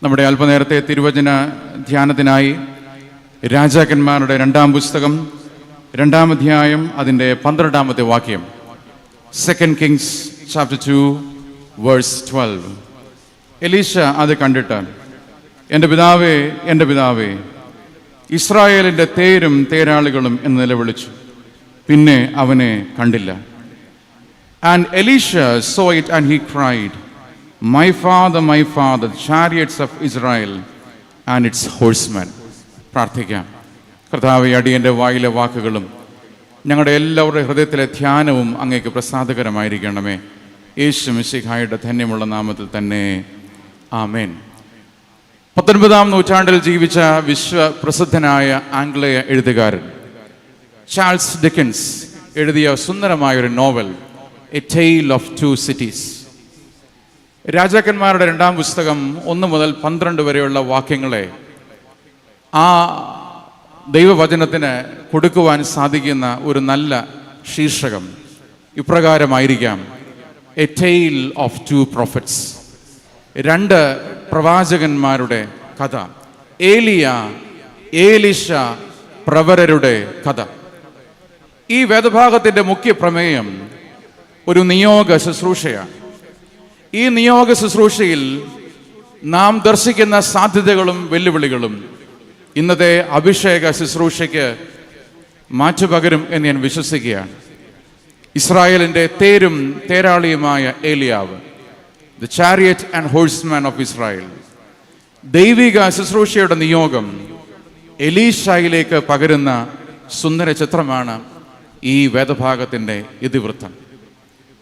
നമ്മുടെ അല്പനേരത്തെ തിരുവചന ധ്യാനത്തിനായി രാജാക്കന്മാരുടെ 2-ാം പുസ്തകം 2-ാം അധ്യായം അതിൻ്റെ 12-ാമത്തെ വാക്യം. 2 Kings chapter 2 verse 12. എലീശ അത് കണ്ടിട്ട്, എൻ്റെ പിതാവേ, എൻ്റെ പിതാവേ, ഇസ്രായേലിൻ്റെ തേരും തേരാളികളും എന്ന് നിലവിളിച്ചു. പിന്നെ അവനെ കണ്ടില്ല. And Elisha saw it and he cried, my father, the chariots of Israel and its horsemen. പ്രാർത്ഥിക്കാം. കർത്താവേ, അടിയൻ്റെ വായിലെ വാക്കുകളും ഞങ്ങളുടെ എല്ലാവരുടെ ഹൃദയത്തിലെ ധ്യാനവും അങ്ങേക്ക് പ്രസാദകരമായിരിക്കണമേ. യേശു മിശിഹായുടെ ധന്യമുള്ള നാമത്തിൽ തന്നെ ആമേൻ. 19-ാം നൂറ്റാണ്ടിൽ ജീവിച്ച വിശ്വപ്രസിദ്ധനായ ആംഗ്ലേയ എഴുത്തുകാരൻ ചാൾസ് ഡിക്കൻസ് എഴുതിയ സുന്ദരമായൊരു novel a tale of 2 cities. രാജാക്കന്മാരുടെ 2-ാം പുസ്തകം 1 മുതൽ 12 വരെയുള്ള വാക്യങ്ങളെ ആ ദൈവവചനത്തിന് കൊടുക്കുവാൻ സാധിക്കുന്ന ഒരു നല്ല ശീർഷകം ഇപ്രകാരമായിരിക്കാം: എ ടെയിൽ ഓഫ് 2 prophets. 2 പ്രവാചകന്മാരുടെ കഥ. ഏലിയ, ഏലിശ പ്രവരരുടെ കഥ. ഈ വേദഭാഗത്തിൻ്റെ മുഖ്യ പ്രമേയം ഒരു നിയോഗ ശുശ്രൂഷയാണ്. ഈ നിയോഗ ശുശ്രൂഷയിൽ നാം ദർശിക്കുന്ന സാധ്യതകളും വെല്ലുവിളികളും ഇന്നത്തെ അഭിഷേക ശുശ്രൂഷയ്ക്ക് മാറ്റുപകരും എന്ന് ഞാൻ വിശ്വസിക്കുകയാണ്. ഇസ്രായേലിൻ്റെ തേരും തേരാളിയുമായ ഏലിയാവ്, the chariot and horseman of Israel. ദൈവിക ശുശ്രൂഷയുടെ നിയോഗം എലീശയിലേക്ക് പകരുന്ന സുന്ദര ചിത്രമാണ് ഈ വേദഭാഗത്തിൻ്റെ ഇതിവൃത്തം.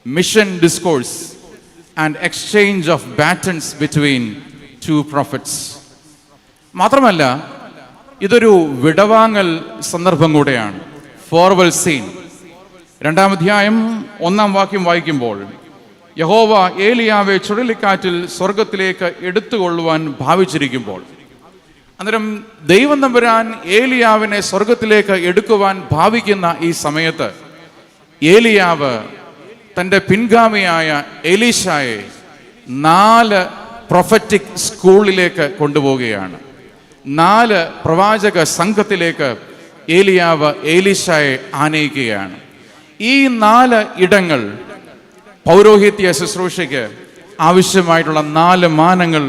Mission discourse and exchange of battens between 2 prophets. മാത്രമല്ല, ഇതൊരു വിടവാങ്ങൽ സന്ദർഭം കൂടെയാണ്. ഫോർവെൽ സീൻ. 2-ാം അധ്യായം 1-ാം വാക്യം വായിക്കുമ്പോൾ, യഹോവ ഏലിയാവെ ചുഴലിക്കാറ്റിൽ സ്വർഗത്തിലേക്ക് എടുത്തുകൊള്ളുവാൻ ഭാവിച്ചിരിക്കുമ്പോൾ, അന്നേരം ദൈവം തമ്പുരാൻ ഏലിയാവിനെ സ്വർഗത്തിലേക്ക് എടുക്കുവാൻ ഭാവിക്കുന്ന ഈ സമയത്ത് ഏലിയാവ് തൻ്റെ പിൻഗാമിയായ എലീശയെ 4 പ്രൊഫറ്റിക് സ്കൂളിലേക്ക് കൊണ്ടുപോവുകയാണ്. 4 പ്രവാചക സംഘത്തിലേക്ക് ഏലിയാവ് എലീശയെ ആനയിക്കുകയാണ്. ഈ 4 ഇടങ്ങൾ പൗരോഹിത്യ ശുശ്രൂഷയ്ക്ക് ആവശ്യമായിട്ടുള്ള 4 മാനങ്ങൾ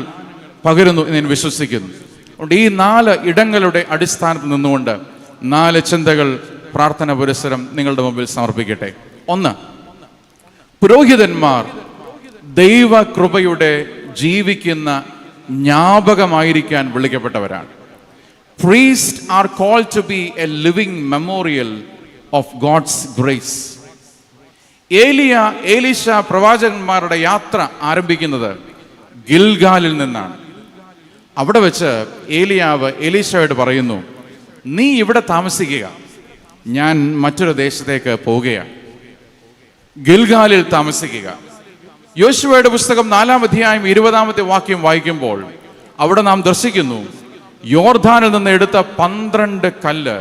പകരുന്നു എന്ന് ഞാൻ വിശ്വസിക്കുന്നു. അതുകൊണ്ട് ഈ 4 ഇടങ്ങളുടെ അടിസ്ഥാനത്തിൽ നിന്നുകൊണ്ട് 4 ചിന്തകൾ പ്രാർത്ഥന പുരസ്സരം നിങ്ങളുടെ മുമ്പിൽ സമർപ്പിക്കട്ടെ. 1, പുരോഹിതന്മാർ ദൈവകൃപയുടെ ജീവിക്കുന്ന ജ്ഞാപകമായിരിക്കാൻ വിളിക്കപ്പെട്ടവരാണ്. Priests are called to be a living memorial of God's grace. Elisha പ്രവാചകന്മാരുടെ യാത്ര ആരംഭിക്കുന്നത് ഗിൽഗാലിൽ നിന്നാണ്. അവിടെ വെച്ച് ഏലിയാവ് എലീശയോട് പറയുന്നു, നീ ഇവിടെ താമസിക്കുക, ഞാൻ മറ്റൊരു ദേശത്തേക്ക് പോവുകയാണ്. ഗിൽഗാലിൽ താമസിക്കുക. യോശുവയുടെ പുസ്തകം 4-ാം അധ്യായം 20-ാമത്തെ വാക്യം വായിക്കുമ്പോൾ അവിടെ നാം ദർശിക്കുന്നു, യോർദാനിൽ നിന്ന് എടുത്ത 12 കല്ല്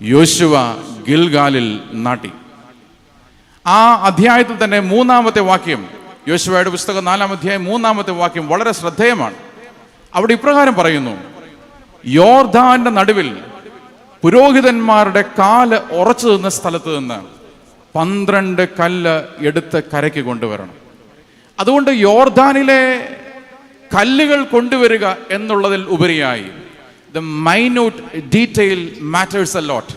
യോശുവ ഗിൽഗാലിൽ നാട്ടി. ആ അധ്യായത്തിൽ തന്നെ 3-ാമത്തെ വാക്യം, യോശുവയുടെ പുസ്തകം 4-ാം അധ്യായം 3-ാമത്തെ വാക്യം വളരെ ശ്രദ്ധേയമാണ്. അവിടെ ഇപ്രകാരം പറയുന്നു, യോർദാന്റെ നടുവിൽ പുരോഹിതന്മാരുടെ കാല് ഉറച്ചു നിന്ന സ്ഥലത്ത് നിന്ന് 12 കല്ല് എടുത്ത് കരയ്ക്ക് കൊണ്ടുവരണം. അതുകൊണ്ട് യോർദാനിലെ കല്ലുകൾ കൊണ്ടുവരിക എന്നുള്ളതിൽ ഉപരിയായി the minute detail matters a lot.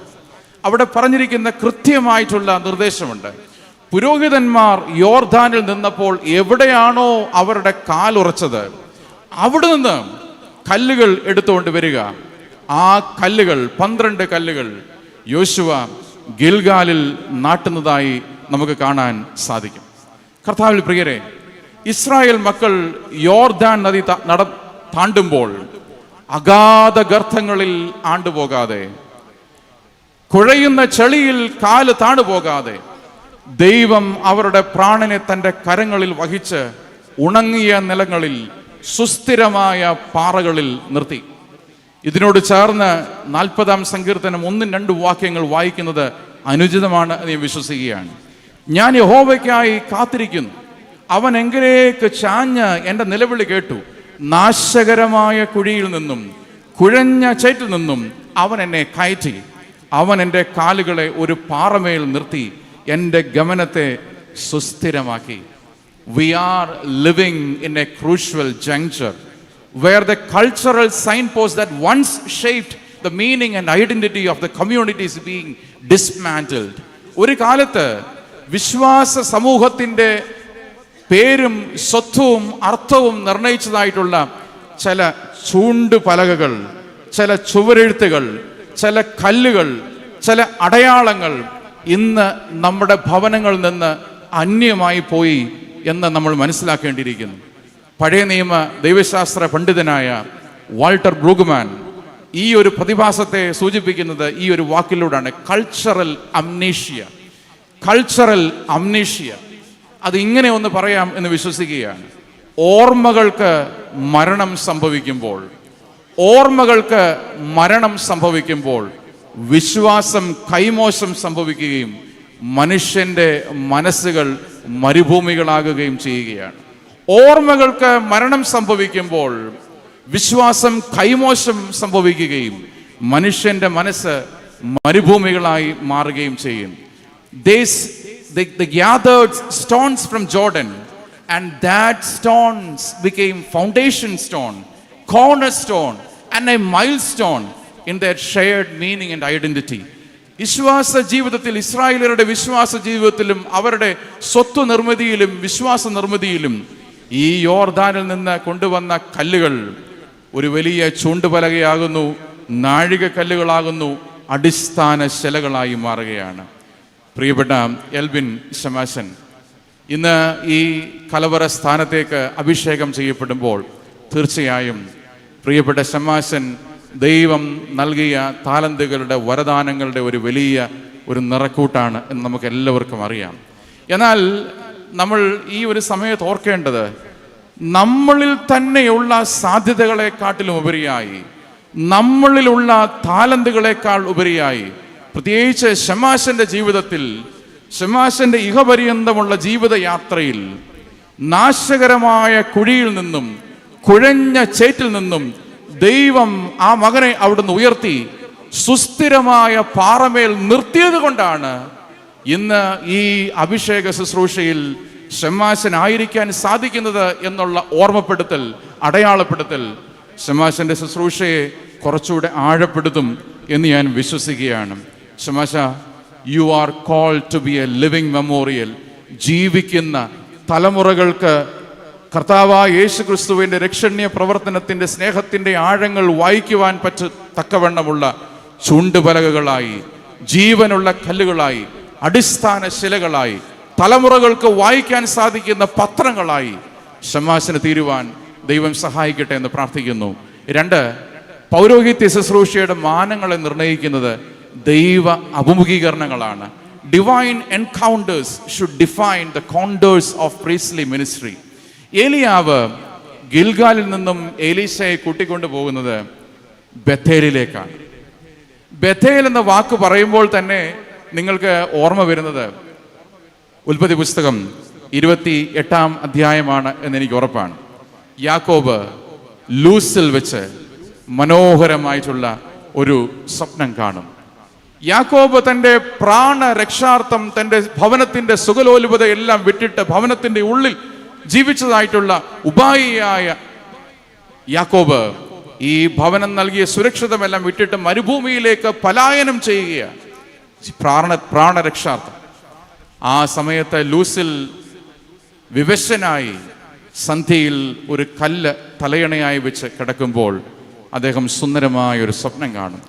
അവിടെ പറഞ്ഞിരിക്കുന്ന കൃത്യമായിട്ടുള്ള നിർദ്ദേശമുണ്ട്. പുരോഹിതന്മാർ യോർദാനിൽ നിന്നപ്പോൾ എവിടെയാണോ അവരുടെ കാലുറച്ചത് അവിടെ നിന്ന് കല്ലുകൾ എടുത്തുകൊണ്ട് വരിക. ആ കല്ലുകൾ 12 കല്ലുകൾ യോശുവ ഗിൽഗാലിൽ നാട്ടുന്നതായി നമുക്ക് കാണാൻ സാധിക്കും. കർത്താവിൽ പ്രിയരെ, ഇസ്രായേൽ മക്കൾ യോർദാൻ നദി താണ്ടുമ്പോൾ അഗാധ ഗർത്തങ്ങളിൽ ആണ്ടുപോകാതെ, കുഴയുന്ന ചെളിയിൽ കാല് താണുപോകാതെ, ദൈവം അവരുടെ പ്രാണനെ തൻ്റെ കരങ്ങളിൽ വഹിച്ച് ഉണങ്ങിയ നിലങ്ങളിൽ സുസ്ഥിരമായ പാറകളിൽ നിർത്തി. ഇതിനോട് ചേർന്ന് 40-ാം സങ്കീർത്തനം 1-2 വാക്യങ്ങൾ വായിക്കുന്നത് അനുചിതമാണ് എന്ന് ഞാൻ വിശ്വസിക്കുകയാണ്. ഞാൻ യഹോവയ്ക്കായി കാത്തിരിക്കുന്നു, അവൻ എങ്കിലേക്ക് ചാഞ്ഞ് എൻ്റെ നിലവിളി കേട്ടു. നാശകരമായ കുഴിയിൽ നിന്നും കുഴഞ്ഞ ചേറ്റിൽ നിന്നും അവൻ എന്നെ കയറ്റി. അവൻ എൻ്റെ കാലുകളെ ഒരു പാറമേൽ നിർത്തി എൻ്റെ ഗമനത്തെ സുസ്ഥിരമാക്കി. We are living in a crucial juncture where the cultural signpost that once shaped the meaning and identity of the community is being dismantled. ഒരു കാലത്ത് വിശ്വാസ സമൂഹത്തിൻ്റെ പേരും സ്വത്വവും അർത്ഥവും നിർണയിച്ചതായിട്ടുള്ള ചില ചൂണ്ടുപലകകൾ, ചില ചുവരെഴുത്തുകൾ, ചില കല്ലുകൾ, ചില അടയാളങ്ങൾ ഇന്ന് നമ്മുടെ ഭവനങ്ങളിൽ നിന്ന് അന്യമായി പോയി എന്ന് നമ്മൾ മനസ്സിലാക്കേണ്ടിയിരിക്കുന്നു. പഴയ നിയമ ദൈവശാസ്ത്ര പണ്ഡിതനായ വാൾട്ടർ ബ്രൂഗ്മാൻ ഈ ഒരു പ്രതിഭാസത്തെ സൂചിപ്പിക്കുന്നത് ഈ ഒരു വാക്കിലൂടെയാണ്: കൾച്ചറൽ അംനീഷ്യ. കൾച്ചറൽ അംനീഷ്യ, അത് ഇങ്ങനെ ഒന്ന് പറയാം എന്ന് വിശ്വസിക്കുകയാണ്: ഓർമ്മകൾക്ക് മരണം സംഭവിക്കുമ്പോൾ, ഓർമ്മകൾക്ക് മരണം സംഭവിക്കുമ്പോൾ വിശ്വാസം കൈമോശം സംഭവിക്കുകയും മനുഷ്യൻ്റെ മനസ്സുകൾ മരുഭൂമികളാകുകയും ചെയ്യുകയാണ്. ഓർമ്മകൾക്ക് മരണം സംഭവിക്കുമ്പോൾ വിശ്വാസം കൈമോശം സംഭവിക്കുകയും മനുഷ്യൻ്റെ മനസ്സ് മരുഭൂമികളായി മാറുകയും ചെയ്യും. They gathered stones from Jordan, and that stones became foundation stone, cornerstone, and a milestone in their shared meaning and identity. വിശ്വാസ ജീവിതത്തിൽ, ഇസ്രായേലരുടെ വിശ്വാസ ജീവിതത്തിലും അവരുടെ സ്വത്വ നിർമ്മിതിയിലും വിശ്വാസ നിർമ്മിതിയിലും ഈ യോർദാനിൽ നിന്ന് കൊണ്ടുവന്ന കല്ലുകൾ ഒരു വലിയ ചൂണ്ടുപലകയാകുന്നു, നാഴികക്കല്ലുകളാകുന്നു, അടിസ്ഥാന ശിലകളായി മാറുകയാണ്. പ്രിയപ്പെട്ട എൽബിൻ ശമാശൻ ഇന്ന് ഈ കലവറ സ്ഥാനത്തേക്ക് അഭിഷേകം ചെയ്യപ്പെടുമ്പോൾ തീർച്ചയായും പ്രിയപ്പെട്ട ശമാശൻ ദൈവം നൽകിയ താലന്തുകളുടെ വരദാനങ്ങളുടെ ഒരു വലിയ ഒരു നിറക്കൂട്ടാണ് എന്ന് നമുക്ക് എല്ലാവർക്കും അറിയാം. എന്നാൽ നമ്മൾ ഈ ഒരു സമയത്ത് ഓർക്കേണ്ടത്, നമ്മളിൽ തന്നെയുള്ള സാധ്യതകളെക്കാട്ടിലും ഉപരിയായി, നമ്മളിലുള്ള താലന്തുകളെക്കാൾ ഉപരിയായി, പ്രത്യേകിച്ച് ശമാശന്റെ ജീവിതത്തിൽ, ശമാശന്റെ ഇഹപര്യന്തമുള്ള ജീവിതയാത്രയിൽ നാശകരമായ കുഴിയിൽ നിന്നും കുഴഞ്ഞ ചേറ്റിൽ നിന്നും ദൈവം ആ മകനെ അവിടുന്ന് ഉയർത്തി സുസ്ഥിരമായ പാറമേൽ നിർത്തിയത് കൊണ്ടാണ് ഇന്ന് ഈ അഭിഷേക ശുശ്രൂഷയിൽ ശമാശനായിരിക്കാൻ സാധിക്കുന്നത് എന്നുള്ള ഓർമ്മപ്പെടുത്തൽ, അടയാളപ്പെടുത്തൽ ശമാശന്റെ ശുശ്രൂഷയെ കുറച്ചുകൂടെ ആഴപ്പെടുത്തും എന്ന് ഞാൻ വിശ്വസിക്കുകയാണ്. ശമാശ, you are called to be a living memorial. ജീവിക്കുന്ന തലമുറകൾക്ക് കർത്താവായ യേശു ക്രിസ്തുവിൻ്റെ രക്ഷണീയ പ്രവർത്തനത്തിൻ്റെ സ്നേഹത്തിൻ്റെ ആഴങ്ങൾ വായിക്കുവാൻ തക്കവണ്ണമുള്ള ചൂണ്ടുപലകകളായി, ജീവനുള്ള കല്ലുകളായി, അടിസ്ഥാന ശിലകളായി, തലമുറകൾക്ക് വായിക്കാൻ സാധിക്കുന്ന പത്രങ്ങളായി ശമാശന് തീരുവാൻ ദൈവം സഹായിക്കട്ടെ എന്ന് പ്രാർത്ഥിക്കുന്നു. 2, പൗരോഹിത്യ ശുശ്രൂഷയുടെ മാനങ്ങളെ നിർണ്ണയിക്കുന്നത് ദൈവ അഭിമുഖീകരണങ്ങളാണ്. Divine encounters should define the contours of priestly ministry. ഏലിയാവ് ഗിൽഗാലിൽ നിന്നും എലീശയെ കൂട്ടിക്കൊണ്ടു പോകുന്നത് ബഥേലിലേക്കാണ്. ബഥേൽ എന്ന വാക്ക് പറയുമ്പോൾ തന്നെ നിങ്ങൾക്ക് ഓർമ്മ വരുന്നത് ഉൽപ്പത്തി പുസ്തകം 28-ാം അധ്യായമാണ് എന്നെനിക്ക് ഉറപ്പാണ്. യാക്കോബ് ലൂസിൽ വെച്ച് മനോഹരമായിട്ടുള്ള ഒരു സ്വപ്നം കാണും. യാക്കോബ് തൻ്റെ പ്രാണരക്ഷാർത്ഥം തൻ്റെ ഭവനത്തിൻ്റെ സുഖലോലുപതയെല്ലാം വിട്ടിട്ട് ഭവനത്തിൻ്റെ ഉള്ളിൽ ജീവിച്ചതായിട്ടുള്ള ഉപായിയായ യാക്കോബ് ഈ ഭവനം നൽകിയ സുരക്ഷിതമെല്ലാം വിട്ടിട്ട് മരുഭൂമിയിലേക്ക് പലായനം ചെയ്യുകയാണ്, പ്രാണരക്ഷാർത്ഥം. ആ സമയത്ത് ലൂസിൽ വിവശനായി സന്ധ്യയിൽ ഒരു കല്ല് തലയണയായി വെച്ച് കിടക്കുമ്പോൾ അദ്ദേഹം സുന്ദരമായ ഒരു സ്വപ്നം കാണും.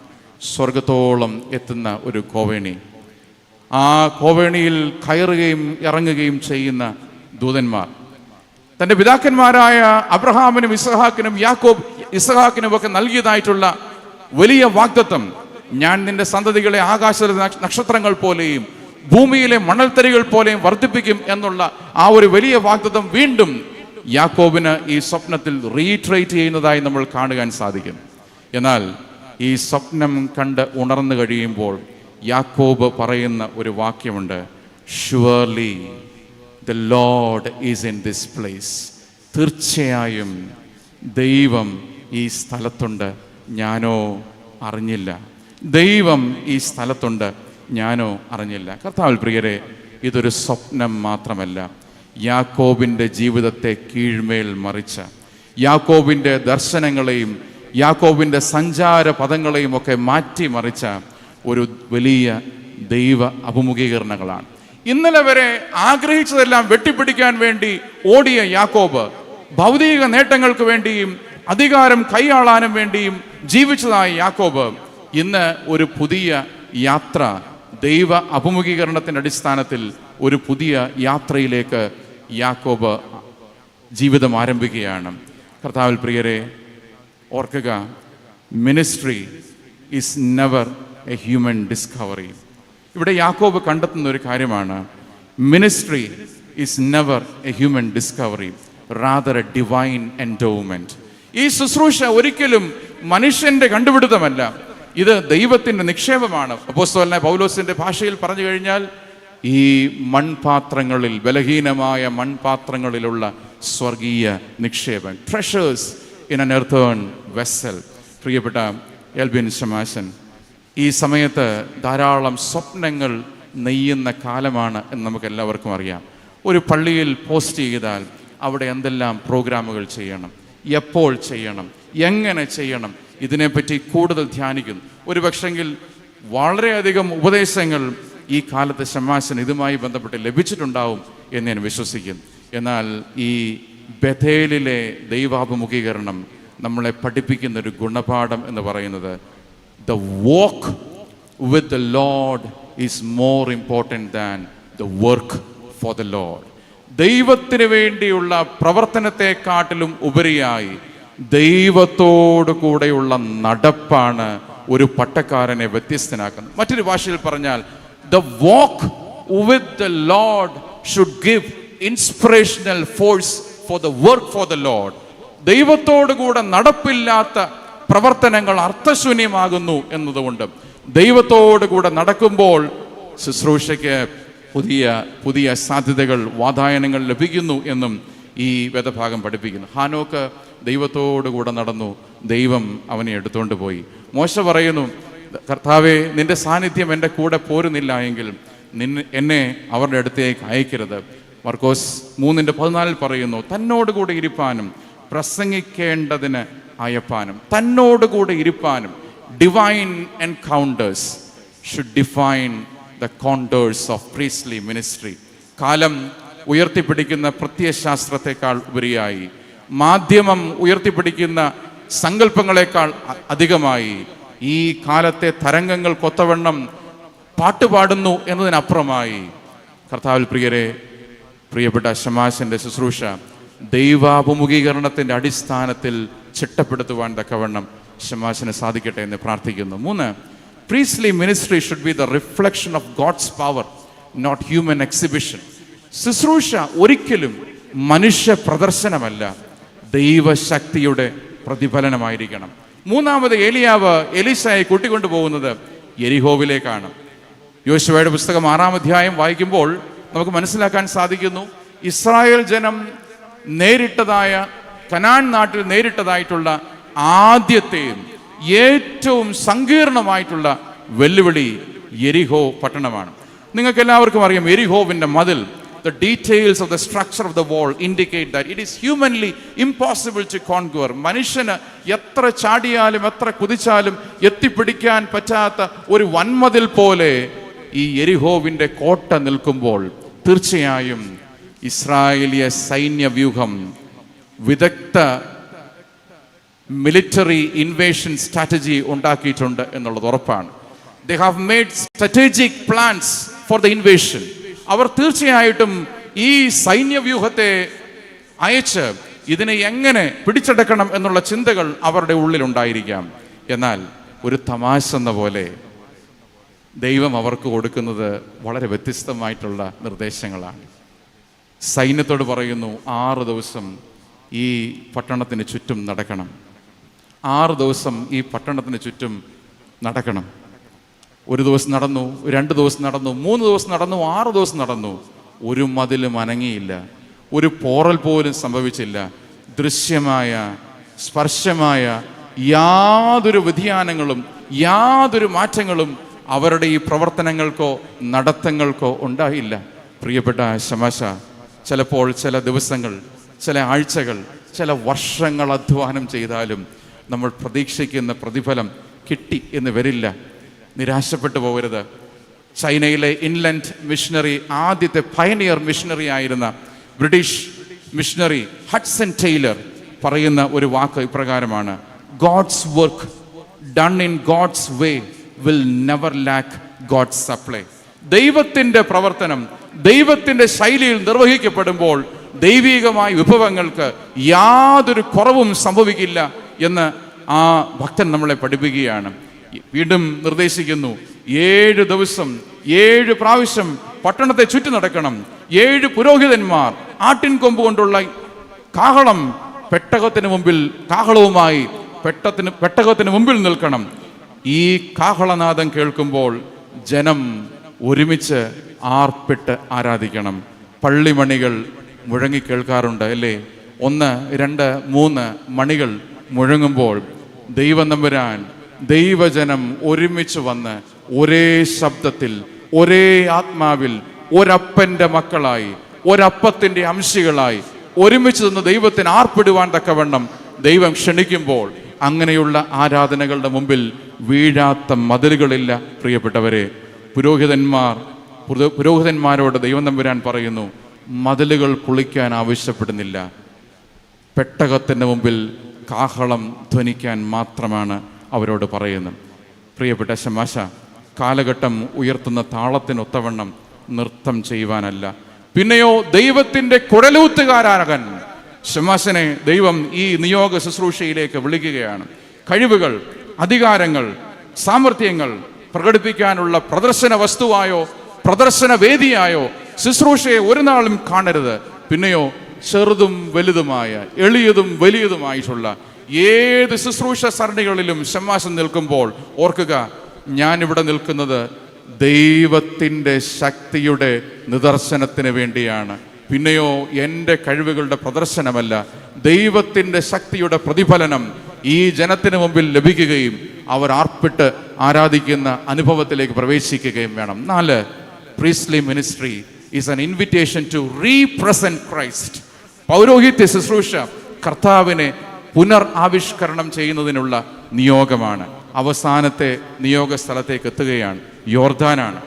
സ്വർഗത്തോളം എത്തുന്ന ഒരു കോവേണി. ആ കോവേണിയിൽ കയറുകയും ഇറങ്ങുകയും ചെയ്യുന്ന ദൂതന്മാർ. തൻ്റെ പിതാക്കന്മാരായ അബ്രഹാമിനും ഇസഹാക്കിനും ഒക്കെ നൽകിയതായിട്ടുള്ള വലിയ വാഗ്ദത്തം, ഞാൻ നിന്റെ സന്തതികളെ ആകാശത്തിലെ നക്ഷത്രങ്ങൾ പോലെയും ഭൂമിയിലെ മണൽത്തരികൾ പോലെയും വർദ്ധിപ്പിക്കും എന്നുള്ള ആ ഒരു വലിയ വാഗ്ദത്തം വീണ്ടും യാക്കോബിന് ഈ സ്വപ്നത്തിൽ റീട്രേറ്റ് ചെയ്യുന്നതായി നമ്മൾ കാണുവാൻ സാധിക്കും. എന്നാൽ ഈ സ്വപ്നം കണ്ട് ഉണർന്നു കഴിയുമ്പോൾ യാക്കോബ് പറയുന്ന ഒരു വാക്യമുണ്ട്: surely the Lord is in this place. തീർച്ചയായും ദൈവം ഈ സ്ഥലത്തുണ്ട്, ഞാനോ അറിഞ്ഞില്ല. ദൈവം ഈ സ്ഥലത്തുണ്ട്, ഞാനോ അറിഞ്ഞില്ല. കർത്താവിൽ പ്രിയരെ, ഇതൊരു സ്വപ്നം മാത്രമല്ല. യാക്കോബിൻ്റെ ജീവിതത്തെ കീഴ്മേൽ മറിച്ച, യാക്കോബിൻ്റെ ദർശനങ്ങളെയും യാക്കോബിൻ്റെ സഞ്ചാര പദങ്ങളെയും ഒക്കെ മാറ്റിമറിച്ച ഒരു വലിയ ദൈവ അഭിമുഖീകരണങ്ങളാണ്. ഇന്നലെ വരെ ആഗ്രഹിച്ചതെല്ലാം വെട്ടിപ്പിടിക്കാൻ വേണ്ടി ഓടിയ യാക്കോബ് ഭൗതിക നേട്ടങ്ങൾക്ക് വേണ്ടിയും അധികാരം കൈയാളാനും വേണ്ടിയും ജീവിച്ചതായ യാക്കോബ് ഇന്ന് ഒരു പുതിയ യാത്ര, ദൈവ അഭിമുഖീകരണത്തിൻ്റെ അടിസ്ഥാനത്തിൽ ഒരു പുതിയ യാത്രയിലേക്ക് യാക്കോബ് ജീവിതം ആരംഭിക്കുകയാണ്. കർത്താവിൽ പ്രിയരെ, ഓർക്കുക, ministry is never A human discovery. ഇവിടെ യാക്കോബ് കണ്ടെത്തുന്ന ഒരു കാര്യമാണ്, ministry is never A human discovery, rather A divine endowment. ഈ ശുശ്രൂഷ ഒരിക്കലും മനുഷ്യന്റെ കണ്ടുപിടുത്തമല്ല, ഇത് ദൈവത്തിന്റെ നിക്ഷേപമാണ്. അപ്പോസ്തലനായ പൗലോസിന്റെ ഭാഷയിൽ പറഞ്ഞു കഴിഞ്ഞാൽ, ഈ മൺപാത്രങ്ങളിൽ, ബലഹീനമായ മൺപാത്രങ്ങളിലുള്ള സ്വർഗീയ നിക്ഷേപം, treasures in an earthen vessel. പ്രിയപ്പെട്ട എൽബിൻ ശമാശൻ, ഈ സമയത്ത് ധാരാളം സ്വപ്നങ്ങൾ നെയ്യുന്ന കാലമാണ് എന്ന് നമുക്ക് എല്ലാവർക്കും അറിയാം. ഒരു പള്ളിയിൽ പോസ്റ്റ് ചെയ്താൽ അവിടെ എന്തെല്ലാം പ്രോഗ്രാമുകൾ ചെയ്യണം, എപ്പോൾ ചെയ്യണം, എങ്ങനെ ചെയ്യണം, ഇതിനെപ്പറ്റി കൂടുതൽ ധ്യാനിക്കുന്നു. ഒരു പക്ഷെങ്കിൽ വളരെയധികം ഉപദേശങ്ങൾ ഈ കാലത്ത് ശമാശൻ ഇതുമായി ബന്ധപ്പെട്ട് ലഭിച്ചിട്ടുണ്ടാവും എന്ന് ഞാൻ വിശ്വസിക്കുന്നു. എന്നാൽ ഈ ബഥേലിലെ ദൈവാഭിമുഖീകരണം നമ്മളെ പഠിപ്പിക്കുന്ന ഒരു ഗുണപാഠം എന്ന് പറയുന്നത്, the walk with the Lord is more important than the work for the Lord. ദൈവത്തിന് വേണ്ടിയുള്ള പ്രവർത്തനത്തെക്കാട്ടിലും ഉപരിയായി ദൈവത്തോടു കൂടെയുള്ള നടപ്പാണ് ഒരു പട്ടക്കാരനെ വ്യത്യസ്തനാക്കുന്നത്. മറ്റൊരു ഭാഷയിൽ പറഞ്ഞാൽ, the walk with the Lord should give inspirational force for the work for the Lord. ദൈവത്തോടു കൂടെ നടപ്പില്ലാത്ത പ്രവർത്തനങ്ങൾ അർത്ഥശൂന്യമാകുന്നു എന്നതുകൊണ്ട് ദൈവത്തോടു കൂടെ നടക്കുമ്പോൾ ശുശ്രൂഷയ്ക്ക് പുതിയ സാധ്യതകൾ, വാതായനങ്ങൾ ലഭിക്കുന്നു എന്നും ഈ വേദഭാഗം പഠിപ്പിക്കുന്നു. ഹാനോക്ക് ദൈവത്തോടു കൂടെ നടന്നു, ദൈവം അവനെ എടുത്തുകൊണ്ട് പോയി. മോശ പറയുന്നു, കർത്താവേ, നിന്റെ സാന്നിധ്യം എൻ്റെ കൂടെ പോരുന്നില്ല എങ്കിൽ എന്നെ അവരുടെ അടുത്തേക്ക് അയക്കരുത്. മർക്കോസ് 3:14 പറയുന്നു, തന്നോടുകൂടെ ഇരിപ്പാനും പ്രസംഗിക്കേണ്ടതിന് അയപ്പാനും. തന്നോടുകൂടെ ഇരിപ്പാനും. Divine encounters should define the contours of priestly ministry. കാലം ഉയർത്തിപ്പിടിക്കുന്ന പ്രത്യയശാസ്ത്രത്തെക്കാൾ ഉപരിയായി, മാധ്യമം ഉയർത്തിപ്പിടിക്കുന്ന സങ്കല്പങ്ങളെക്കാൾ അധികമായി, ഈ കാലത്തെ തരംഗങ്ങൾ കൊത്തവണ്ണം പാട്ടുപാടുന്നു എന്നതിനപ്പുറമായി, കർത്താവിൽ പ്രിയരെ, പ്രിയപ്പെട്ട ശമാശന്റെ ശുശ്രൂഷ ദൈവാഭിമുഖീകരണത്തിൻ്റെ അടിസ്ഥാനത്തിൽ ചിട്ടപ്പെടുത്തുവാൻ തക്കവണ്ണം ശമാശന് സാധിക്കട്ടെ എന്ന് പ്രാർത്ഥിക്കുന്നു. 3, priestly ministry should be the reflection of God's power, not human exhibition. ശുശ്രൂഷ ഒരിക്കലും മനുഷ്യ പ്രദർശനമല്ല, ദൈവശക്തിയുടെ പ്രതിഫലനമായിരിക്കണം. 3, ഏലിയാവ് എലീശയെ കൂട്ടിക്കൊണ്ടു പോകുന്നത് യെരിഹോവിലേക്കാണ്. യോശുവയുടെ പുസ്തകം 6-ാം അധ്യായം വായിക്കുമ്പോൾ നമുക്ക് മനസ്സിലാക്കാൻ സാധിക്കുന്നു, ഇസ്രായേൽ ജനം നേരിട്ടതായ, കനാൻ നാട്ടിൽ നേരിട്ടതായിട്ടുള്ള ആദ്യത്തെയും ഏറ്റവും സങ്കീർണമായിട്ടുള്ള വെല്ലുവിളി യെരിഹോ പട്ടണമാണ്. നിങ്ങൾക്ക് എല്ലാവർക്കും അറിയാം, യെരിഹോവിൻ്റെ മതിൽ, the details of the structure of the wall indicate that it is humanly impossible to conquer. മനുഷ്യന് എത്ര ചാടിയാലും എത്ര കുതിച്ചാലും എത്തിപ്പിടിക്കാൻ പറ്റാത്ത ഒരു വൻമതിൽ പോലെ ഈ യെരിഹോവിൻ്റെ കോട്ട നിൽക്കുമ്പോൾ തീർച്ചയായും ഇസ്രായേലിയ സൈന്യവ്യൂഹം വിദഗ്ധ മിലിറ്ററി ഇൻവേഷൻ സ്ട്രാറ്റജി ഉണ്ടാക്കിയിട്ടുണ്ട് എന്നുള്ളത് ഉറപ്പാണ്. They have made strategic plans for the invasion. അവർ തീർച്ചയായിട്ടും ഈ സൈന്യവ്യൂഹത്തെ അയച്ച് ഇതിനെ എങ്ങനെ പിടിച്ചെടുക്കണം എന്നുള്ള ചിന്തകൾ അവരുടെ ഉള്ളിലുണ്ടായിരിക്കാം. എന്നാൽ ഒരു തമാശ എന്ന പോലെ ദൈവം അവർക്ക് കൊടുക്കുന്നത് വളരെ വ്യത്യസ്തമായിട്ടുള്ള നിർദ്ദേശങ്ങളാണ്. സൈന്യത്തോട് പറയുന്നു, 6 ദിവസം ഈ പട്ടണത്തിന് ചുറ്റും നടക്കണം. 6 ദിവസം ഈ പട്ടണത്തിന് ചുറ്റും നടക്കണം. 1 ദിവസം നടന്നു, 2 ദിവസം നടന്നു, 3 ദിവസം നടന്നു, 6 ദിവസം നടന്നു. ഒരു മതിലും അനങ്ങിയില്ല, ഒരു പോറൽ പോലും സംഭവിച്ചില്ല. ദൃശ്യമായ സ്പർശമായ യാതൊരു വ്യതിയാനങ്ങളും യാതൊരു മാറ്റങ്ങളും അവരുടെ ഈ പ്രവർത്തനങ്ങൾക്കോ നടത്തങ്ങൾക്കോ ഉണ്ടായില്ല. പ്രിയപ്പെട്ട ശമാശ, ചിലപ്പോൾ ചില ദിവസങ്ങൾ, ചില ആഴ്ചകൾ, ചില വർഷങ്ങൾ അധ്വാനം ചെയ്താലും നമ്മൾ പ്രതീക്ഷിക്കുന്ന പ്രതിഫലം കിട്ടി എന്ന് വരില്ല. നിരാശപ്പെട്ടു പോകരുത്. ചൈനയിലെ ഇൻലൻഡ് മിഷണറി, ആദ്യത്തെ പയനിയർ മിഷണറി ആയിരുന്ന ബ്രിട്ടീഷ് മിഷണറി ഹഡ്സൺ ടെയ്ലർ പറയുന്ന ഒരു വാക്ക് ഇപ്രകാരമാണ്: God's work done in God's way will never lack God's supply. ദൈവത്തിൻ്റെ പ്രവർത്തനം ദൈവത്തിൻ്റെ ശൈലിയിൽ നിർവഹിക്കപ്പെടുമ്പോൾ ദൈവികമായ വിഭവങ്ങൾക്ക് യാതൊരു കുറവും സംഭവിക്കില്ല എന്ന് ആ ഭക്തൻ നമ്മളെ പഠിപ്പിക്കുകയാണ്. വീണ്ടും നിർദ്ദേശിക്കുന്നു, 7 ദിവസം 7 പ്രാവശ്യം പട്ടണത്തെ ചുറ്റി നടക്കണം. 7 പുരോഹിതന്മാർ ആട്ടിൻ കൊമ്പ് കൊണ്ടുള്ള കാഹളം പെട്ടകത്തിന് മുമ്പിൽ കാഹളവുമായി പെട്ടകത്തിന് മുമ്പിൽ നിൽക്കണം. ഈ കാഹളനാദം കേൾക്കുമ്പോൾ ജനം ഒരുമിച്ച് ആർപ്പിട്ട് ആരാധിക്കണം. പള്ളിമണികൾ മുഴങ്ങി കേൾക്കാറുണ്ട് അല്ലേ? 1, 2, 3 മണികൾ മുഴങ്ങുമ്പോൾ ദൈവം തമ്പുരാൻ, ദൈവജനം ഒരുമിച്ച് വന്ന് ഒരേ ശബ്ദത്തിൽ ഒരേ ആത്മാവിൽ ഒരപ്പൻ്റെ മക്കളായി ഒരപ്പത്തിൻ്റെ അംശികളായി ഒരുമിച്ച് നിന്ന് ദൈവത്തിന് ആർപ്പിടുവാൻ തക്കവണ്ണം ദൈവം ക്ഷണിക്കുമ്പോൾ അങ്ങനെയുള്ള ആരാധനകളുടെ മുമ്പിൽ വീഴാത്ത മതിലുകളില്ല. പ്രിയപ്പെട്ടവരെ, പുരോഹിതന്മാരോട് ദൈവം തമ്പുരാൻ പറയുന്നു, മതിലുകൾ പൊളിക്കാൻ ആവശ്യപ്പെടുന്നില്ല, പെട്ടകത്തിൻ്റെ മുമ്പിൽ കാഹളം ധ്വനിക്കാൻ മാത്രമാണ് അവരോട് പറയുന്നത്. പ്രിയപ്പെട്ട ശമാശ, കാലഘട്ടം ഉയർത്തുന്ന താളത്തിനൊത്തവണ്ണം നൃത്തം ചെയ്യുവാനല്ല, പിന്നെയോ ദൈവത്തിൻ്റെ കുഴലൂത്തുകാരാകാൻ ശമാശനെ ദൈവം ഈ നിയോഗ ശുശ്രൂഷയിലേക്ക് വിളിക്കുകയാണ്. കഴിവുകൾ, അധികാരങ്ങൾ, സാമർഥ്യങ്ങൾ പ്രകടിപ്പിക്കാനുള്ള പ്രദർശന വസ്തുവായോ പ്രദർശന വേദിയായോ ശുശ്രൂഷയെ ഒരു നാളും കാണരുത്. പിന്നെയോ ചെറുതും വലുതുമായ, എളിയതും വലിയതുമായിട്ടുള്ള ഏത് ശുശ്രൂഷ സരണികളിലും ശമാശം നിൽക്കുമ്പോൾ ഓർക്കുക, ഞാനിവിടെ നിൽക്കുന്നത് ദൈവത്തിൻ്റെ ശക്തിയുടെ നിദർശനത്തിന് വേണ്ടിയാണ്. പിന്നെയോ എൻ്റെ കഴിവുകളുടെ പ്രദർശനമല്ല, ദൈവത്തിൻ്റെ ശക്തിയുടെ പ്രതിഫലനം ഈ ജനത്തിന് മുമ്പിൽ ലഭിക്കുകയും അവർ ആർപ്പിട്ട് ആരാധിക്കുന്ന അനുഭവത്തിലേക്ക് പ്രവേശിക്കുകയും വേണം. 4, priestly ministry is an invitation to represent Christ. പൗരോഹിത്യ ശുശ്രൂഷ കർത്താവിനെ പുനർ ചെയ്യുന്നതിനുള്ള നിയോഗമാണ്. അവസാനത്തെ നിയോഗ സ്ഥലത്തേക്ക് എത്തുകയാണ്. യോർദാനാണ്.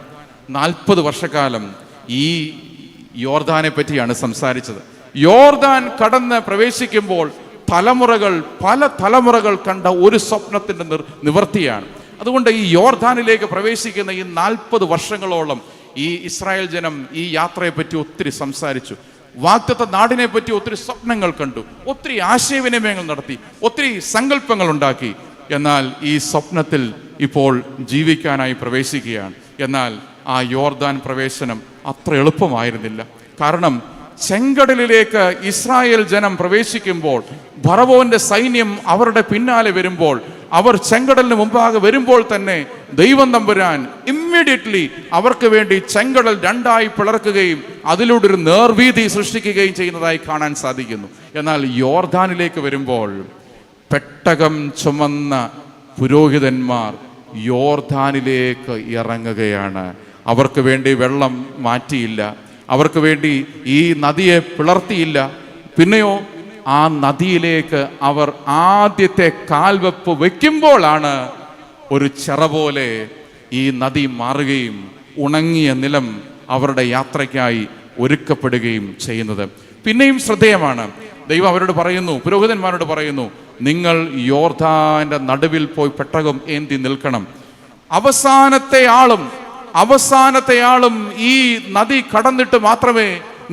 40 വർഷക്കാലം ഈ യോർദാനെ പറ്റിയാണ് സംസാരിച്ചത്. യോർദാൻ കടന്ന് പ്രവേശിക്കുമ്പോൾ പല തലമുറകൾ കണ്ട ഒരു സ്വപ്നത്തിൻ്റെ നിവർത്തിയാണ്. അതുകൊണ്ട് ഈ യോർദാനിലേക്ക് പ്രവേശിക്കുന്ന ഈ 40 വർഷങ്ങളോളം ഈ ഇസ്രായേൽ ജനം ഈ യാത്രയെപ്പറ്റി ഒത്തിരി സംസാരിച്ചു. വാഗ്ദത്ത നാടിനെ പറ്റി ഒത്തിരി സ്വപ്നങ്ങൾ കണ്ടു, ഒത്തിരി ആശയവിനിമയങ്ങൾ നടത്തി, ഒത്തിരി സങ്കല്പങ്ങൾ ഉണ്ടാക്കി. എന്നാൽ ഈ സ്വപ്നത്തിൽ ഇപ്പോൾ ജീവിക്കാനായി പ്രവേശിക്കുകയാണ്. എന്നാൽ ആ യോർദാൻ പ്രവേശനം അത്ര എളുപ്പമായിരുന്നില്ല. കാരണം ചെങ്കടലിലേക്ക് ഇസ്രായേൽ ജനം പ്രവേശിക്കുമ്പോൾ, ഫറവോന്റെ സൈന്യം അവരുടെ പിന്നാലെ വരുമ്പോൾ, അവർ ചെങ്കടലിന് മുമ്പാകെ വരുമ്പോൾ തന്നെ ദൈവം തമ്പുരാൻ ഇമ്മീഡിയറ്റ്ലി അവർക്ക് വേണ്ടി ചെങ്കടൽ 2ആയി പിളർക്കുകയും അതിലൂടെ ഒരു നേർവീതി സൃഷ്ടിക്കുകയും ചെയ്യുന്നതായി കാണാൻ സാധിക്കുന്നു. എന്നാൽ യോർദാനിലേക്ക് വരുമ്പോൾ പെട്ടകം ചുമന്ന പുരോഹിതന്മാർ യോർദാനിലേക്ക് ഇറങ്ങുകയാണ്. അവർക്ക് വേണ്ടി വെള്ളം മാറ്റിയില്ല, അവർക്ക് വേണ്ടി ഈ നദിയെ പിളർത്തിയില്ല. പിന്നെയോ ആ നദിയിലേക്ക് അവർ ആദ്യത്തെ കാൽവെപ്പ് വയ്ക്കുമ്പോഴാണ് ഒരു ചിറ പോലെ ഈ നദി മാറുകയും ഉണങ്ങിയ നിലം അവരുടെ യാത്രയ്ക്കായി ഒരുക്കപ്പെടുകയും ചെയ്യുന്നത്. പിന്നെയും ശ്രദ്ധേയമാണ്, ദൈവം അവരോട് പറയുന്നു, പുരോഹിതന്മാരോട് പറയുന്നു, നിങ്ങൾ യോർദാന്റെ നടുവിൽ പോയി പെട്ടകം ഏന്തി നിൽക്കണം. അവസാനത്തെ ആളും ഈ നദി കടന്നിട്ട് മാത്രമേ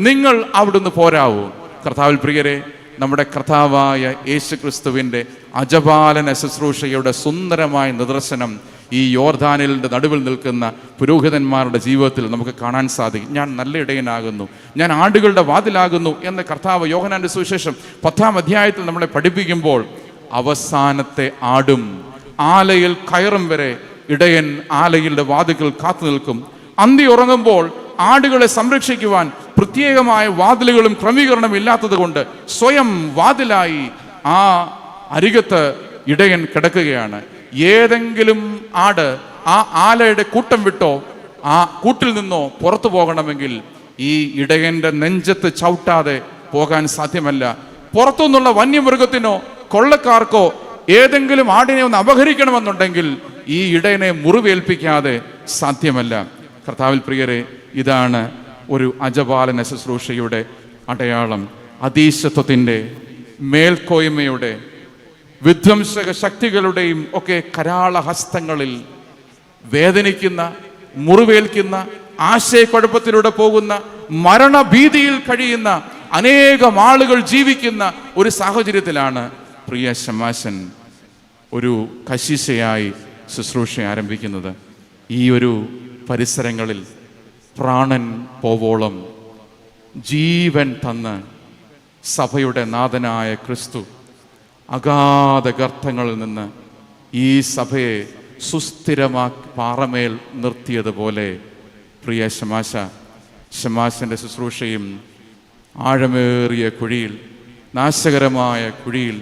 നിങ്ങൾ അവിടുന്ന് പോരാവൂ. കർത്താവിൽ പ്രിയരെ, നമ്മുടെ കർത്താവായ യേശുക്രിസ്തുവിൻ്റെ അജപാലന ശുശ്രൂഷയുടെ സുന്ദരമായ നിദർശനം ഈ യോർദാനിൻ്റെ നടുവിൽ നിൽക്കുന്ന പുരോഹിതന്മാരുടെ ജീവിതത്തിൽ നമുക്ക് കാണാൻ സാധിക്കും. ഞാൻ നല്ല ഇടയനാകുന്നു, ഞാൻ ആടുകളുടെ വാതിലാകുന്നു എന്ന് കർത്താവ് യോഹന്നാന്റെ സുവിശേഷം 10-ാം അധ്യായത്തിൽ നമ്മളെ പഠിപ്പിക്കുമ്പോൾ, അവസാനത്തെ ആടും ആലയിൽ കയറും വരെ ഇടയൻ ആലയുടെ വാതിൽക്കൽ കാത്തു നിൽക്കും. അന്തി ഉറങ്ങുമ്പോൾ ആടുകളെ സംരക്ഷിക്കുവാൻ പ്രത്യേകമായ വാതിലുകളും ക്രമീകരണവും ഇല്ലാത്തത് കൊണ്ട് സ്വയം വാതിലായി ആ അരികത്ത് ഇടയൻ കിടക്കുകയാണ്. ഏതെങ്കിലും ആട് ആ ആലയുടെ കൂട്ടം വിട്ടോ ആ കൂട്ടിൽ നിന്നോ പുറത്തു പോകണമെങ്കിൽ ഈ ഇടയന്റെ നെഞ്ചത്ത് ചവിട്ടാതെ പോകാൻ സാധ്യമല്ല. പുറത്തുനിന്നുള്ള വന്യമൃഗത്തിനോ കൊള്ളക്കാർക്കോ ഏതെങ്കിലും ആടിനെ ഒന്ന് അപഹരിക്കണമെന്നുണ്ടെങ്കിൽ ഈ ഇടയനെ മുറിവേൽപ്പിക്കാതെ സാധ്യമല്ല. കർത്താവിൽ പ്രിയരെ, ഇതാണ് ഒരു അജപാലന ശുശ്രൂഷയുടെ അടയാളം. അതീശത്വത്തിൻ്റെ, മേൽക്കോയ്മയുടെ, വിധ്വംസക ശക്തികളുടെയും ഒക്കെ കരാളഹസ്തങ്ങളിൽ വേദനിക്കുന്ന, മുറിവേൽക്കുന്ന, ആശയക്കുഴപ്പത്തിലൂടെ പോകുന്ന, മരണഭീതിയിൽ കഴിയുന്ന അനേകം ആളുകൾ ജീവിക്കുന്ന ഒരു സാഹചര്യത്തിലാണ് പ്രിയ ശമാശൻ ഒരു കശീശയായി ശുശ്രൂഷ ആരംഭിക്കുന്നത്. ഈ ഒരു പരിസരങ്ങളിൽ പ്രാണൻ പോവോളം ജീവൻ തന്ന് സഭയുടെ നാഥനായ ക്രിസ്തു അഗാധ ഗർത്തങ്ങളിൽ നിന്ന് ഈ സഭയെ സുസ്ഥിരമാക്കി പാറമേൽ നിർത്തിയതുപോലെ പ്രിയ ശമാശൻ്റെ ശുശ്രൂഷയും ആഴമേറിയ കുഴിയിൽ, നാശകരമായ കുഴിയിൽ,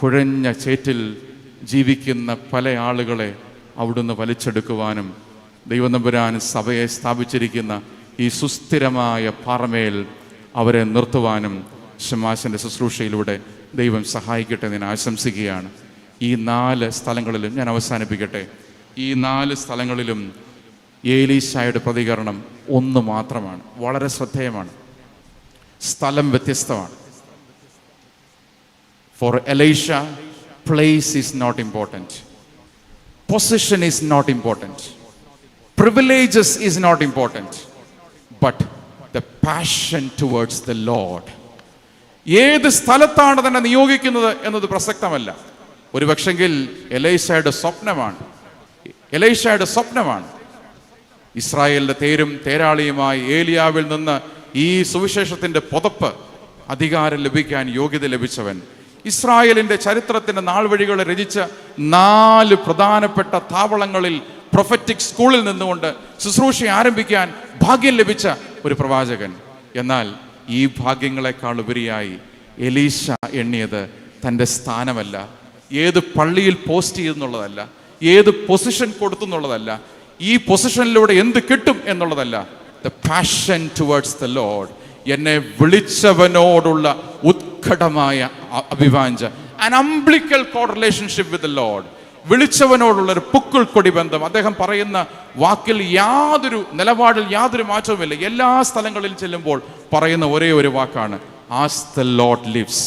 കുഴഞ്ഞ ചേറ്റിൽ ജീവിക്കുന്ന പല ആളുകളെ അവിടുന്ന് വലിച്ചെടുക്കുവാനും ദൈവനമ്പുരാൻ സഭയെ സ്ഥാപിച്ചിരിക്കുന്ന ഈ സുസ്ഥിരമായ പാറമേൽ അവരെ നിർത്തുവാനും ശമാശൻ്റെ ശുശ്രൂഷയിലൂടെ ദൈവം സഹായിക്കട്ടെ എന്ന് ഞാൻ ആശംസിക്കുകയാണ്. ഈ 4 സ്ഥലങ്ങളിലും ഞാൻ അവസാനിപ്പിക്കട്ടെ. ഈ 4 സ്ഥലങ്ങളിലും ഏലീശായുടെ പ്രതികരണം ഒന്ന് മാത്രമാണ്. വളരെ ശ്രദ്ധേയമാണ്. സ്ഥലം വ്യത്യസ്തമാണ്. For Elisha, place is not important. Position is not important. Privileges is not important. But the passion towards the Lord. ഏത് സ്ഥലത്താണ് തന്നെ നിയോഗിക്കുന്നത് എന്നത് പ്രസക്തമല്ല. ഒരു പക്ഷെങ്കിൽ എലീശയുടെ സ്വപ്നമാണ് ഇസ്രായേലിന്റെ തേരും തേരാളിയുമായി ഏലിയാവിൽ നിന്ന് ഈ സുവിശേഷത്തിന്റെ പുതപ്പ് അധികാരം ലഭിക്കാൻ യോഗ്യത ലഭിച്ചവൻ, ഇസ്രായേലിന്റെ ചരിത്രത്തിന്റെ നാൾവഴികളെ രചിച്ച 4 പ്രധാനപ്പെട്ട താവളങ്ങളിൽ പ്രൊഫറ്റിക് സ്കൂളിൽ നിന്നുകൊണ്ട് ശുശ്രൂഷ ആരംഭിക്കാൻ ഭാഗ്യം ലഭിച്ച ഒരു പ്രവാചകൻ. എന്നാൽ ഈ ഭാഗ്യങ്ങളെക്കാൾ ഉപരിയായി എലീശ എണ്ണിയത് തൻ്റെ സ്ഥാനമല്ല, ഏത് പള്ളിയിൽ പോസ്റ്റ് ചെയ്തെന്നുള്ളതല്ല, ഏത് പൊസിഷൻ കൊടുത്തു എന്നുള്ളതല്ല, ഈ പൊസിഷനിലൂടെ എന്ത് കിട്ടും എന്നുള്ളതല്ല. The passion towards the Lord. എന്നെ വിളിച്ചവനോടുള്ള ഉത്കടമായ അഭിവാഞ്ച, an umbilical co-relationship with the Lord. വിളിച്ചവനോടുള്ള ഒരു പുക്കിൾ കൊടി ബന്ധം. അദ്ദേഹം പറയുന്ന വാക്കിൽ നിലപാടിൽ യാതൊരു മാറ്റവുമില്ല. എല്ലാ സ്ഥലങ്ങളിൽ ചെല്ലുമ്പോൾ പറയുന്ന ഒരേ ഒരു വാക്കാണ്, as the Lord lives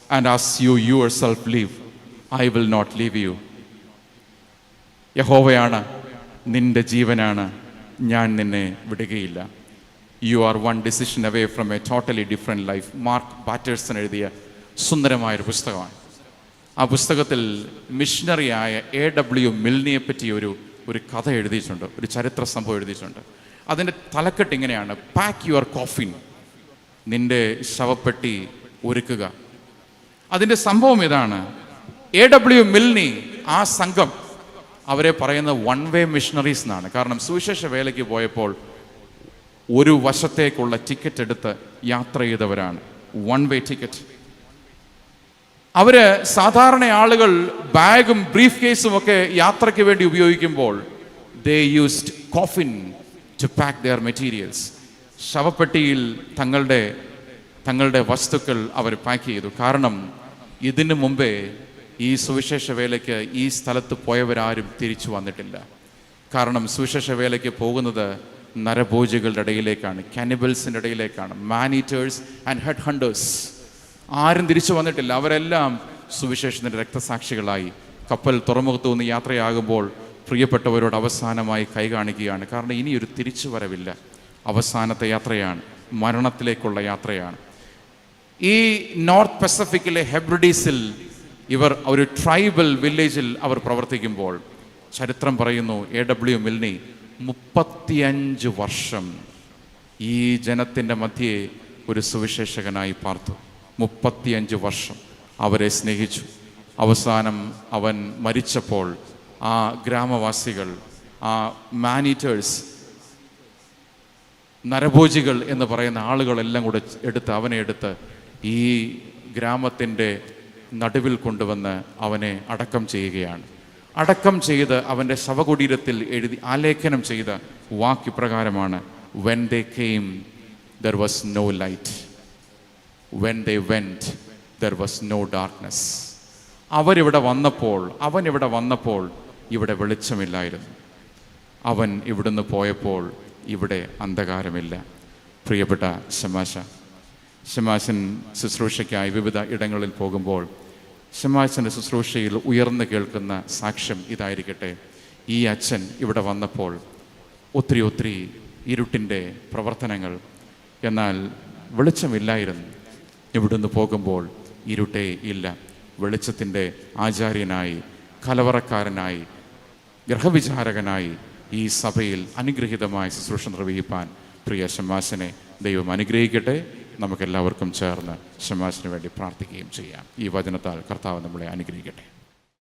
and as you yourself live, I will not leave you. യഹോവയാണ്, നിന്റെ ജീവനാണ്, ഞാൻ നിന്നെ വിടുകയില്ല. You are one decision away from a totally different life. Mark Patterson എഴുതിയ സുന്ദരമായൊരു പുസ്തകമാണ്. ആ പുസ്തകത്തിൽ മിഷണറിയായ A.W. മിൽനിയെ പറ്റി ഒരു കഥ എഴുതിയിട്ടുണ്ട്, ഒരു ചരിത്ര സംഭവം എഴുതിയിട്ടുണ്ട്. അതിൻ്റെ തലക്കെട്ട് ഇങ്ങനെയാണ്, പാക്ക് യുവർ കോഫിൻ. നിന്റെ ശവപ്പെട്ടി ഒരുക്കുക. അതിൻ്റെ സംഭവം ഇതാണ്, A.W. മിൽനി ആ സംഘം അവരെ പറയുന്ന വൺ വേ മിഷണറീസ് എന്നാണ്. കാരണം സുവിശേഷ വേലയ്ക്ക് പോയപ്പോൾ ഒരു വശത്തേക്കുള്ള ടിക്കറ്റ് എടുത്ത് യാത്ര ചെയ്തവരാണ്, വൺ വേ ടിക്കറ്റ്. അവര് സാധാരണ ആളുകൾ ബാഗും ബ്രീഫ് കേസും ഒക്കെ യാത്രയ്ക്ക് വേണ്ടി ഉപയോഗിക്കുമ്പോൾ they used coffin to pack their materials. ശവപ്പെട്ടിയിൽ തങ്ങളുടെ വസ്തുക്കൾ അവർ പാക്ക് ചെയ്തു. കാരണം ഇതിനു മുമ്പേ ഈ സുവിശേഷ വേലയ്ക്ക് ഈ സ്ഥലത്ത് പോയവരാരും തിരിച്ചു വന്നിട്ടില്ല. കാരണം സുവിശേഷ വേലയ്ക്ക് പോകുന്നത് നരഭോജികളുടെ ഇടയിലേക്കാണ്, കാനിബൽസിൻ്റെ ഇടയിലേക്കാണ്, മാനീറ്റേഴ്സ് ആൻഡ് ഹെഡ് ഹണ്ടേഴ്സ്. ആരും തിരിച്ചു വന്നിട്ടില്ല. അവരെല്ലാം സുവിശേഷത്തിൻ്റെ രക്തസാക്ഷികളായി കപ്പൽ തുറമുഖത്തു നിന്ന് യാത്രയാകുമ്പോൾ പ്രിയപ്പെട്ടവരോട് അവസാനമായി കൈ കാണിക്കുകയാണ്. കാരണം ഇനിയൊരു തിരിച്ചു വരവില്ല, അവസാനത്തെ യാത്രയാണ്, മരണത്തിലേക്കുള്ള യാത്രയാണ്. ഈ നോർത്ത് പസഫിക്കിലെ ഹെബ്രിഡീസിൽ ഇവർ ഒരു ട്രൈബൽ വില്ലേജിൽ അവർ പ്രവർത്തിക്കുമ്പോൾ ചരിത്രം പറയുന്നു, A.W. മിൽനി 35 വർഷം ഈ ജനത്തിൻ്റെ മധ്യേ ഒരു സുവിശേഷകനായി പാർത്തു. 35 വർഷം അവരെ സ്നേഹിച്ചു. അവസാനം അവൻ മരിച്ചപ്പോൾ ആ ഗ്രാമവാസികൾ, ആ മാനീറ്റേഴ്സ്, നരഭോജികൾ എന്ന് പറയുന്ന ആളുകളെല്ലാം കൂടെ അവനെ എടുത്ത് ഈ ഗ്രാമത്തിൻ്റെ നടുവിൽ കൊണ്ടുവന്ന് അവനെ അടക്കം ചെയ്യുകയാണ്. അടക്കം ചെയ്ത് അവൻ്റെ ശവകുടീരത്തിൽ എഴുതി ആലേഖനം ചെയ്ത വാക്യപ്രകാരമാണ്, when they came there was no light, when they went there was no darkness. അവനിവിടെ വന്നപ്പോൾ ഇവിടെ വെളിച്ചമില്ലായിരുന്നു. അവൻ ഇവിടുന്ന് പോയപ്പോൾ ഇവിടെ അന്ധകാരമില്ല. പ്രിയപ്പെട്ട ശമാശൻ ശുശ്രൂഷയ്ക്കായി വിവിധ ഇടങ്ങളിൽ പോകുമ്പോൾ ശമാശൻ്റെ ശുശ്രൂഷയിൽ ഉയർന്നു കേൾക്കുന്ന സാക്ഷ്യം ഇതായിരിക്കട്ടെ: ഈ അച്ഛൻ ഇവിടെ വന്നപ്പോൾ ഒത്തിരി ഇരുട്ടിൻ്റെ പ്രവർത്തനങ്ങൾ, എന്നാൽ വെളിച്ചമില്ലായിരുന്നു. ഇവിടുന്ന് പോകുമ്പോൾ ഇരുട്ടേ ഇല്ല. വെളിച്ചത്തിൻ്റെ ആചാര്യനായി, കലവറക്കാരനായി, ഗ്രഹവിചാരകനായി ഈ സഭയിൽ അനുഗ്രഹീതമായ ശുശ്രൂഷ നിർവഹിപ്പാൻ പ്രിയ ശമാശനെ ദൈവം അനുഗ്രഹിക്കട്ടെ. നമുക്കെല്ലാവർക്കും ചേർന്ന് ശമാശന് വേണ്ടി പ്രാർത്ഥിക്കുകയും ചെയ്യാം. ഈ വചനത്താൽ കർത്താവ് നമ്മളെ അനുഗ്രഹിക്കട്ടെ.